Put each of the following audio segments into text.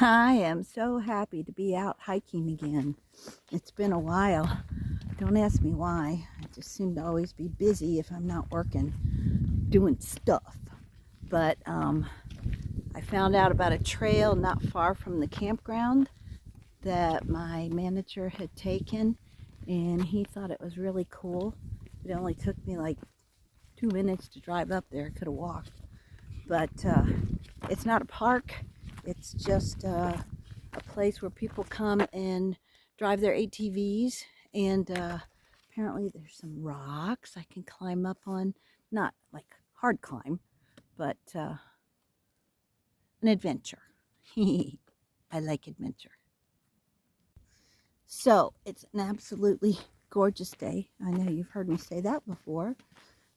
I am so happy to be out hiking again. It's been a while. Don't ask me why. I just seem to always be busy if I'm not working, doing stuff. But I found out about a trail not far from the campground that my manager had taken, and he thought it was really cool. It only took me like 2 minutes to drive up there. I could have walked. But it's not a park. It's just a place where people come and drive their ATVs, and apparently there's some rocks I can climb up on. Not like hard climb, but an adventure. I like adventure. So it's an absolutely gorgeous day. I know you've heard me say that before.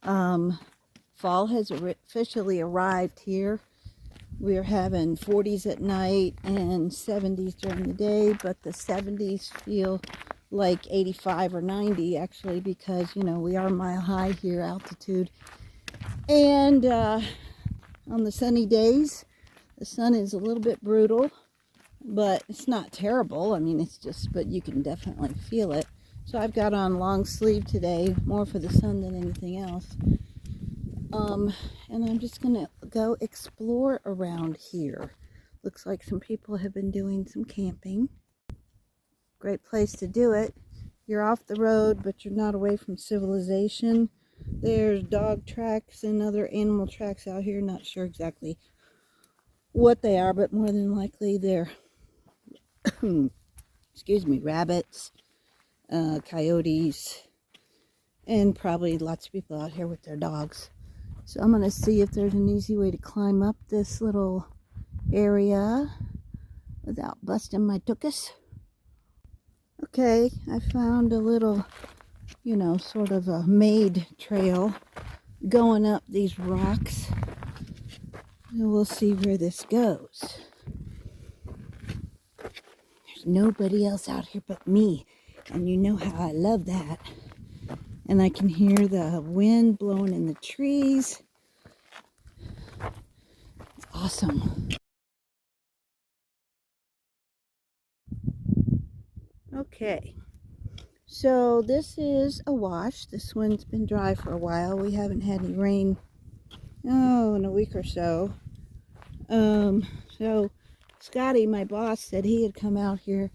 Fall has officially arrived here. We're having 40s at night and 70s during the day, but the 70s feel like 85 or 90 actually, because, you know, we are mile high here, altitude. And on the sunny days, the sun is a little bit brutal, but it's not terrible. I mean, it's just, but you can definitely feel it. So I've got on long sleeve today, more for the sun than anything else. And I'm just gonna go explore around here. Looks like some people have been doing some camping. Great place to do it. You're off the road, but you're not away from civilization. There's dog tracks and other animal tracks out here. Not sure exactly what they are, but more than likely they're excuse me, rabbits, coyotes, and probably lots of people out here with their dogs. So I'm going to see if there's an easy way to climb up this little area without busting my tuchus. Okay, I found a little, you know, sort of a made trail going up these rocks. And we'll see where this goes. There's nobody else out here but me, and you know how I love that. And I can hear the wind blowing in the trees. It's awesome. Okay, so this is a wash. This one's been dry for a while. We haven't had any rain, in a week or so. So Scotty, my boss, said he had come out here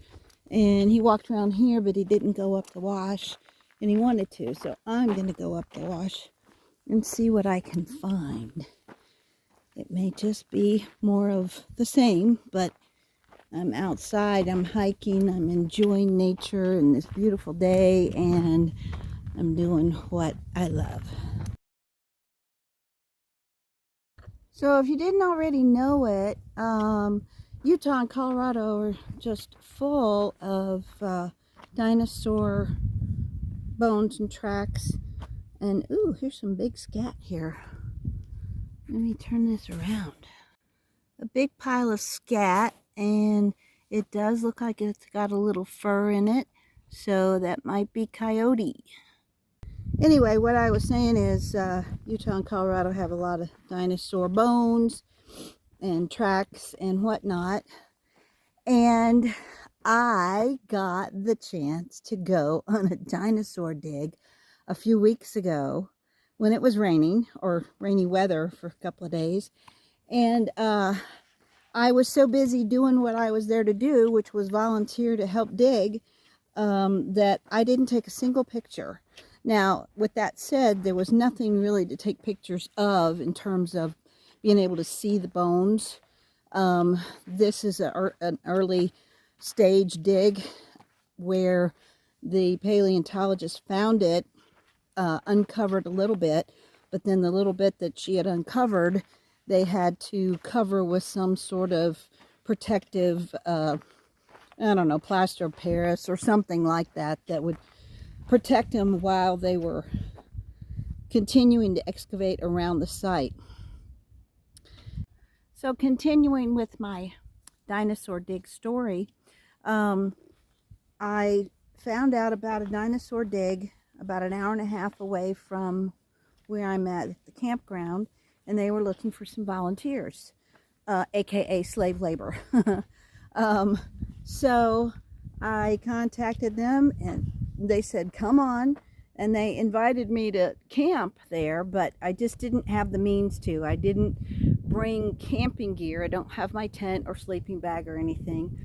and he walked around here, but he didn't go up the wash, and he wanted to. So I'm going to go up the wash and see what I can find. It may just be more of the same, but I'm outside, I'm hiking, I'm enjoying nature and this beautiful day, and I'm doing what I love. So if you didn't already know it, Utah and Colorado are just full of dinosaur bones and tracks. And ooh, here's some big scat here. Let me turn this around. A big pile of scat, and it does look like it's got a little fur in it, so that might be coyote. Anyway, what I was saying is Utah and Colorado have a lot of dinosaur bones and tracks and whatnot, and I got the chance to go on a dinosaur dig a few weeks ago when it was raining, or rainy weather for a couple of days, and I was so busy doing what I was there to do, which was volunteer to help dig, that I didn't take a single picture. Now, with that said, there was nothing really to take pictures of in terms of being able to see the bones. This is an early stage dig where the paleontologist found it, uncovered a little bit, but then the little bit that she had uncovered, they had to cover with some sort of protective, I don't know, plaster of Paris or something like that, that would protect them while they were continuing to excavate around the site. So continuing with my dinosaur dig story, I found out about a dinosaur dig about an hour and a half away from where I'm at the campground, and they were looking for some volunteers, aka slave labor. Um, so I contacted them and they said, come on. And they invited me to camp there, but I just didn't have the means to. I didn't bring camping gear. I don't have my tent or sleeping bag or anything.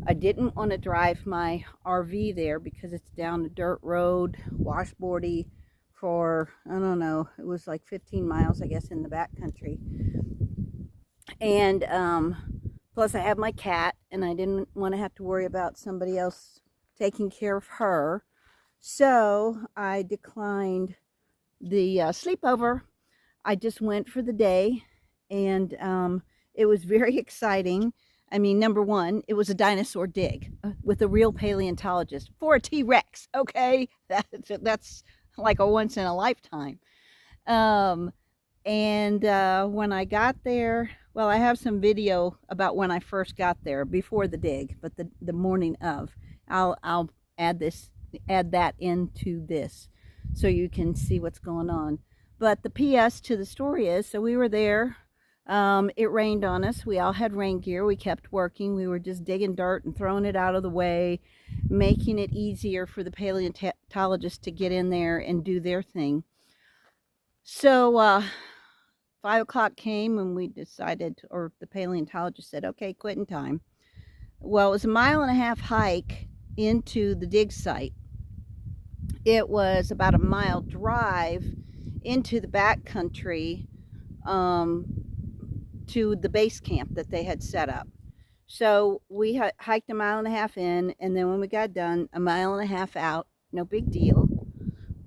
I didn't want to drive my RV there because it's down a dirt road, washboardy for, I don't know, it was like 15 miles, I guess, in the back country. And plus I have my cat and I didn't want to have to worry about somebody else taking care of her. So I declined the sleepover. I just went for the day, and it was very exciting. I mean, number one, it was a dinosaur dig with a real paleontologist for a T-Rex. Okay, that's like a once in a lifetime. Um, and when I got there, well, I have some video about when I first got there before the dig, but the morning of. I'll add that into this so you can see what's going on. But the PS to the story is, so we were there. It rained on us. We all had rain gear. We kept working. We were just digging dirt and throwing it out of the way, making it easier for the paleontologists to get in there and do their thing. So 5 o'clock came and we decided, or the paleontologist said, okay, quitting time. Well, it was a 1.5 mile hike into the dig site. It was about a mile drive into the back country to the base camp that they had set up. So we hiked a 1.5 miles in, and then when we got done, a 1.5 miles out, no big deal.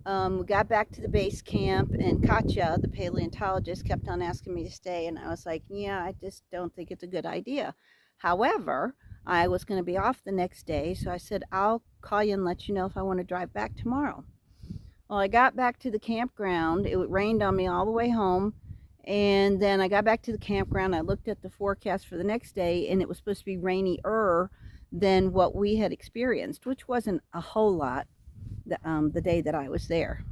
We got back to the base camp, and Katja, the paleontologist, kept on asking me to stay, and I was like, yeah, I just don't think it's a good idea. However, I was going to be off the next day, so I said, I'll call you and let you know if I want to drive back tomorrow. Well, I got back to the campground. It rained on me all the way home, and then I got back to the campground. I looked at the forecast for the next day, and it was supposed to be rainier than what we had experienced, which wasn't a whole lot. The day that I was there.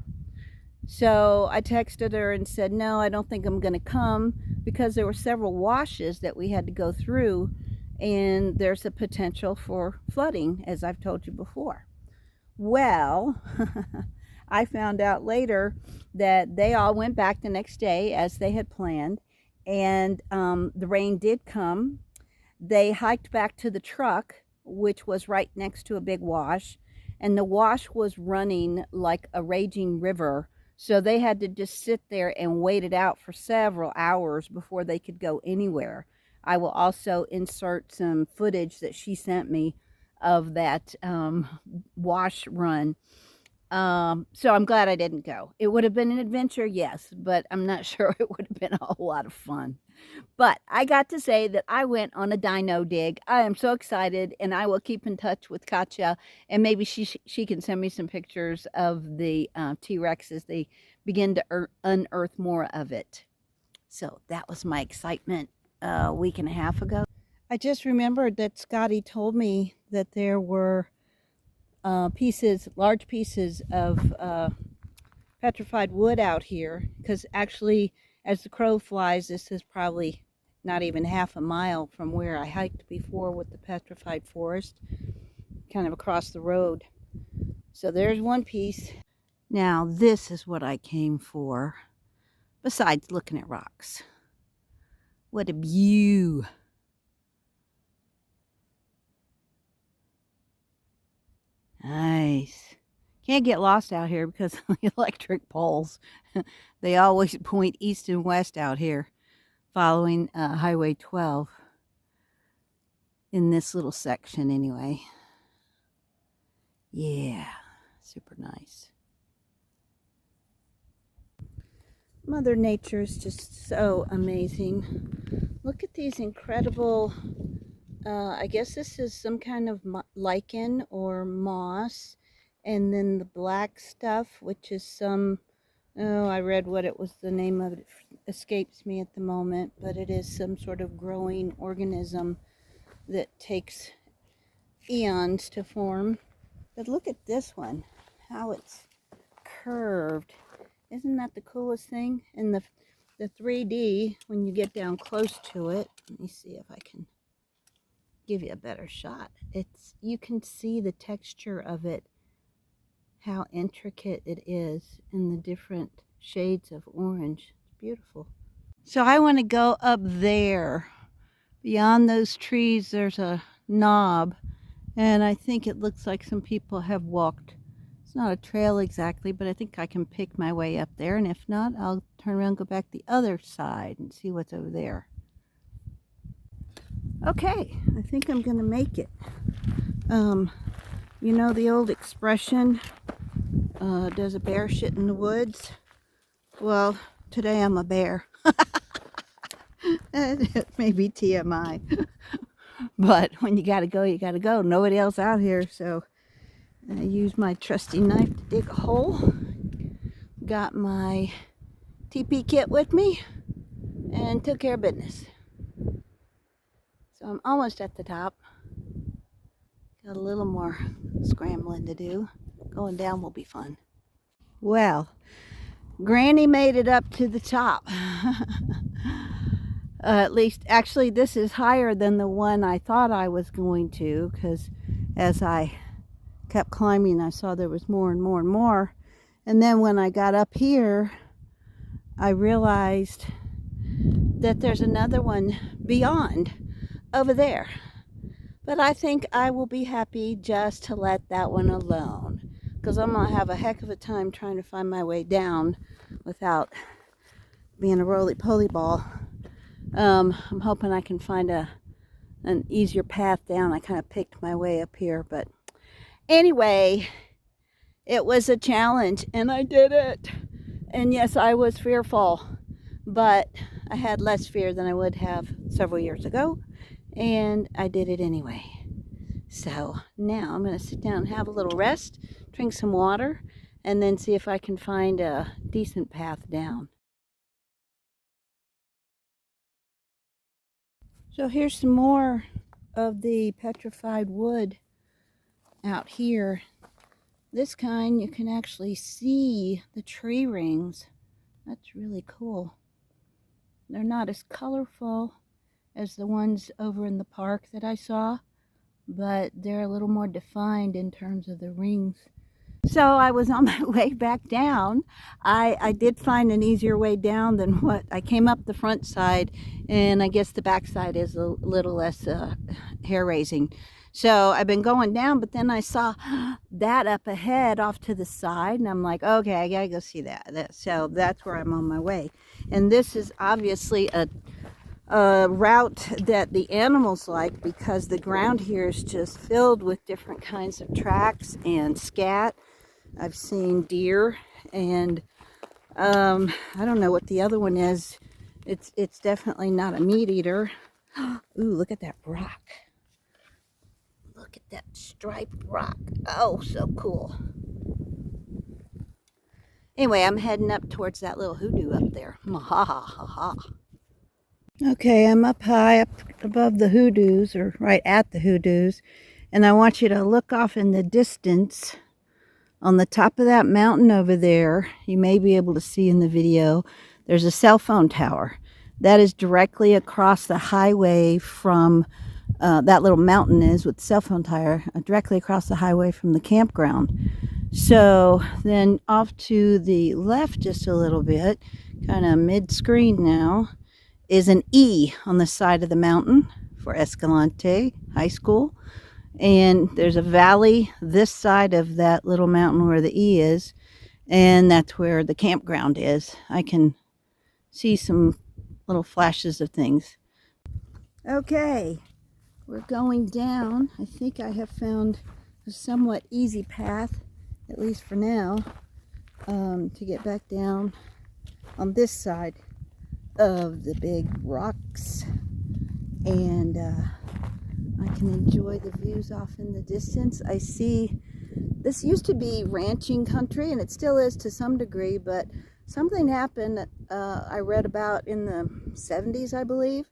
So I texted her and said, no, I don't think I'm going to come because there were several washes that we had to go through and there's a potential for flooding, as I've told you before. Well, I found out later that they all went back the next day as they had planned, and the rain did come. They hiked back to the truck, which was right next to a big wash, and the wash was running like a raging river. So they had to just sit there and wait it out for several hours before they could go anywhere. I will also insert some footage that she sent me of that wash run. So I'm glad I didn't go. It would have been an adventure, yes, but I'm not sure it would have been a whole lot of fun. But I got to say that I went on a dino dig. I am so excited, and I will keep in touch with Katja, and maybe she can send me some pictures of the T-Rex as they begin to unearth more of it. So that was my excitement a week and a half ago. I just remembered that Scotty told me that there were large pieces of petrified wood out here, because actually, as the crow flies, this is probably not even half a mile from where I hiked before with the petrified forest, kind of across the road. So there's one piece. Now this is what I came for, besides looking at rocks. What a view. Nice. Can't get lost out here because of the electric poles. They always point east and west out here, following Highway 12. In this little section anyway. Yeah, super nice. Mother Nature is just so amazing. Look at these incredible, I guess this is some kind of lichen or moss. And then the black stuff, which is some, oh, I read what it was, the name of it escapes me at the moment, but it is some sort of growing organism that takes eons to form. But look at this one, how it's curved. Isn't that the coolest thing? And the 3D, when you get down close to it, let me see if I can give you a better shot. You can see the texture of it, how intricate it is in the different shades of orange. It's beautiful. So I want to go up there. Beyond those trees, there's a knob, and I think it looks like some people have walked. It's not a trail exactly, but I think I can pick my way up there, and if not, I'll turn around and go back the other side and see what's over there. Okay, I think I'm gonna make it. You know the old expression, does a bear shit in the woods? Well, today I'm a bear. It may be TMI. But when you gotta go, you gotta go. Nobody else out here, so I used my trusty knife to dig a hole. Got my TP kit with me and took care of business. So I'm almost at the top. Got a little more scrambling to do. Going down will be fun. Well, Granny made it up to the top. At least, actually, this is higher than the one I thought I was going to, because as I kept climbing, I saw there was more and more and more. And then when I got up here, I realized that there's another one beyond over there. But I think I will be happy just to let that one alone, because I'm going to have a heck of a time trying to find my way down without being a roly-poly ball. I'm hoping I can find an easier path down. I kind of picked my way up here, but anyway, it was a challenge and I did it. And yes, I was fearful, but I had less fear than I would have several years ago, and I did it anyway. So now I'm going to sit down and have a little rest, drink some water, and then see if I can find a decent path down. So here's some more of the petrified wood out here. This kind, you can actually see the tree rings. That's really cool. They're not as colorful as the ones over in the park that I saw, but they're a little more defined in terms of the rings. So I was on my way back down. I did find an easier way down than what I came up the front side, and I guess the back side is a little less hair-raising. So I've been going down, but then I saw that up ahead off to the side, and I'm like, okay, I gotta go see that. So that's where I'm on my way. And this is obviously a route that the animals like, because the ground here is just filled with different kinds of tracks and scat. I've seen deer, and I don't know what the other one is. It's definitely not a meat eater. Ooh, look at that rock. Look at that striped rock. Oh, so cool. Anyway, I'm heading up towards that little hoodoo up there. Ha ha ha ha. Okay, I'm up high, up above the hoodoos, or right at the hoodoos, and I want you to look off in the distance. On the top of that mountain over there, you may be able to see in the video, there's a cell phone tower. That is directly across the highway from, that little mountain is with the cell phone tower, directly across the highway from the campground. So then off to the left just a little bit, kind of mid-screen now, is an E on the side of the mountain for Escalante High School. And there's a valley this side of that little mountain where the E is, and that's where the campground is. I can see some little flashes of things. Okay, we're going down. I think I have found a somewhat easy path, at least for now, to get back down on this side of the big rocks, and I can enjoy the views off in the distance. I see this used to be ranching country, and it still is to some degree, but something happened I read about in the 70s, I believe,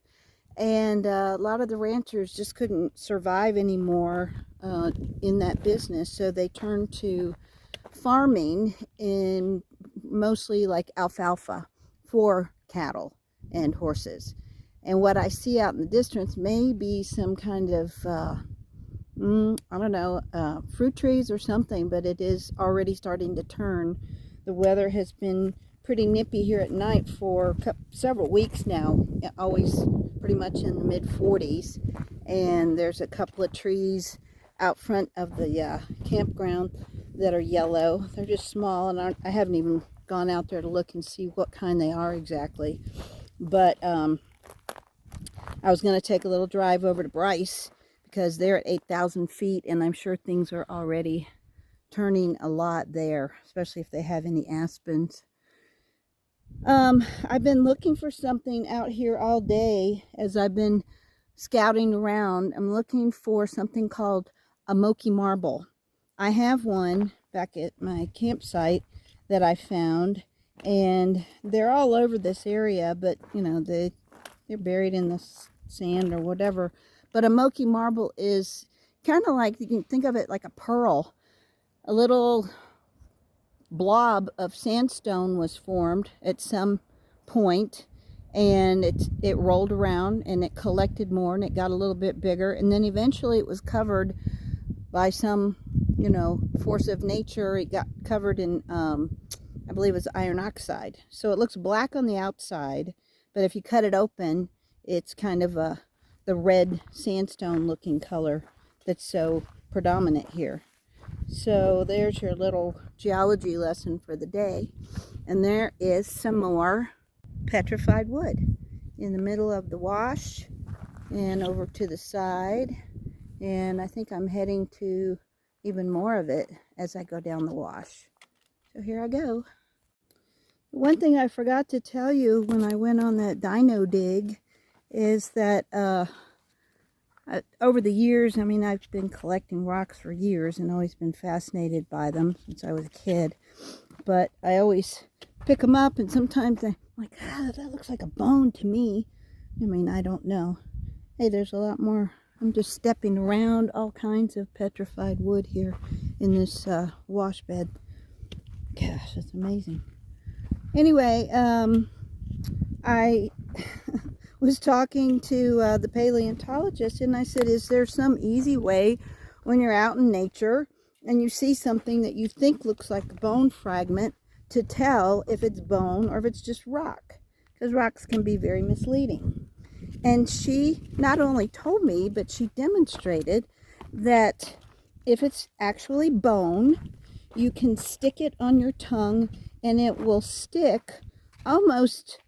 and a lot of the ranchers just couldn't survive anymore in that business, so they turned to farming, in mostly like alfalfa for cattle and horses. And what I see out in the distance may be some kind of, I don't know, fruit trees or something, but it is already starting to turn. The weather has been pretty nippy here at night for several weeks now, always pretty much in the mid-40s. And there's a couple of trees out front of the campground that are yellow. They're just small, and I haven't even gone out there to look and see what kind they are exactly. But I was going to take a little drive over to Bryce because they're at 8,000 feet, and I'm sure things are already turning a lot there, especially if they have any aspens. I've been looking for something out here all day as I've been scouting around. I'm looking for something called a Moki marble. I have one back at my campsite that I found, and they're all over this area, but you know, they're buried in the sand or whatever. But a Moki marble is kind of like, you can think of it like a pearl. A little blob of sandstone was formed at some point, and it rolled around and it collected more, and it got a little bit bigger, and then eventually it was covered by some, you know, force of nature. It got covered in I believe it's iron oxide, so it looks black on the outside, but if you cut it open, it's kind of the red sandstone looking color that's so predominant here. So there's your little geology lesson for the day. And there is some more petrified wood in the middle of the wash and over to the side. And I think I'm heading to even more of it as I go down the wash. So here I go. One thing I forgot to tell you when I went on that dino dig is that over the years, I mean, I've been collecting rocks for years and always been fascinated by them since I was a kid. But I always pick them up, and sometimes I'm like, that looks like a bone to me. I mean, I don't know. Hey, there's a lot more. I'm just stepping around all kinds of petrified wood here in this wash bed. Gosh, it's amazing. Anyway, I was talking to the paleontologist, and I said, is there some easy way when you're out in nature and you see something that you think looks like a bone fragment to tell if it's bone or if it's just rock? Because rocks can be very misleading. And she not only told me, but she demonstrated that if it's actually bone, you can stick it on your tongue and it will stick almost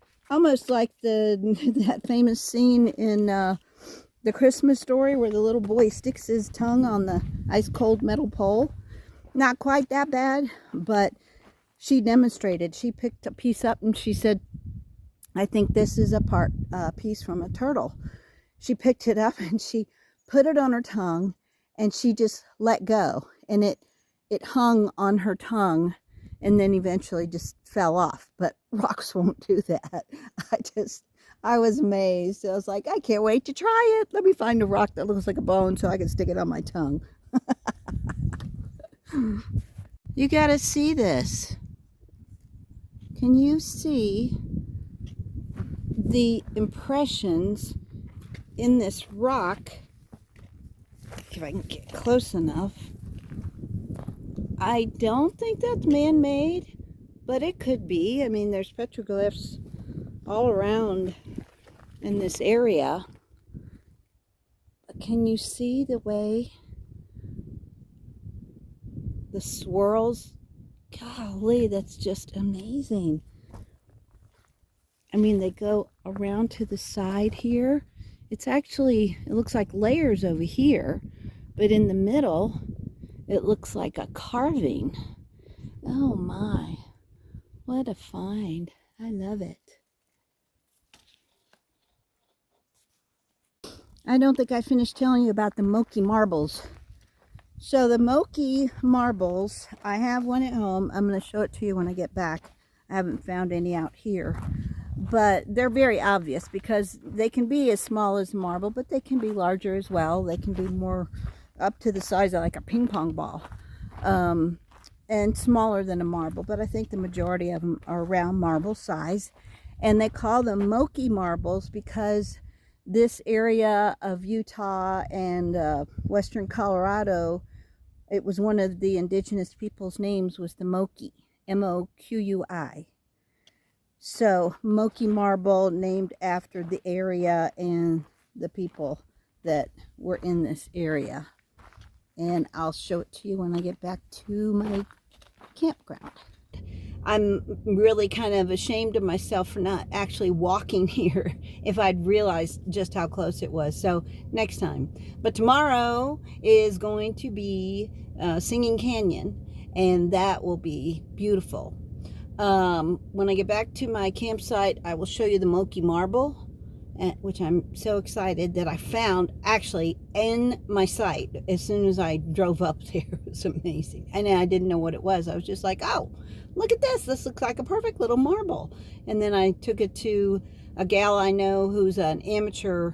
like that famous scene in the Christmas Story where the little boy sticks his tongue on the ice cold metal pole. Not quite that bad, but she demonstrated. She picked a piece up and she said, I think this is a piece from a turtle. She picked it up and she put it on her tongue and she just let go, and it hung on her tongue and then eventually just fell off. But rocks won't do that. I was amazed. I was like, I can't wait to try it. Let me find a rock that looks like a bone so I can stick it on my tongue. You gotta see this. Can you see the impressions in this rock? If I can get close enough. I don't think that's man-made, but it could be. I mean, there's petroglyphs all around in this area. But can you see the way the swirls? Golly, that's just amazing. I mean, they go around to the side here. It's actually, it looks like layers over here, but in the middle, it looks like a carving. Oh my, what a find. I love it. I don't think I finished telling you about the Moki marbles. So the Moki marbles, I have one at home. I'm going to show it to you when I get back. I haven't found any out here. But they're very obvious because they can be as small as marble, but they can be larger as well. They can be more up to the size of like a ping pong ball, and smaller than a marble. But I think the majority of them are around marble size. And they call them Moki marbles because this area of Utah and western Colorado, it was one of the indigenous people's names was the Moqui, M-O-Q-U-I. So Moqui marble, named after the area and the people that were in this area. And I'll show it to you when I get back to my campground. I'm really kind of ashamed of myself for not actually walking here if I'd realized just how close it was. So next time. But tomorrow is going to be Singing Canyon, and that will be beautiful. When I get back to my campsite, I will show you the Moqui marble, which I'm so excited that I found actually in my site as soon as I drove up there. It was amazing. And I didn't know what it was. I was just like, oh, look at this. This looks like a perfect little marble. And then I took it to a gal I know who's an amateur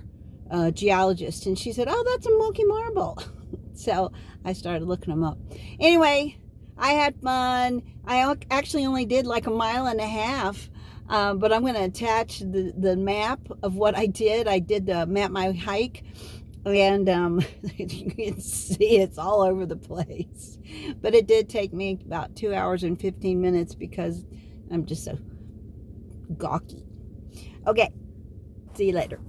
geologist. And she said, oh, that's a Moqui marble. So I started looking them up. Anyway, I had fun. I actually only did like a mile and a half. But I'm going to attach the map of what I did. I did map my hike, and you can see it's all over the place. But it did take me about 2 hours and 15 minutes because I'm just so gawky. Okay, see you later.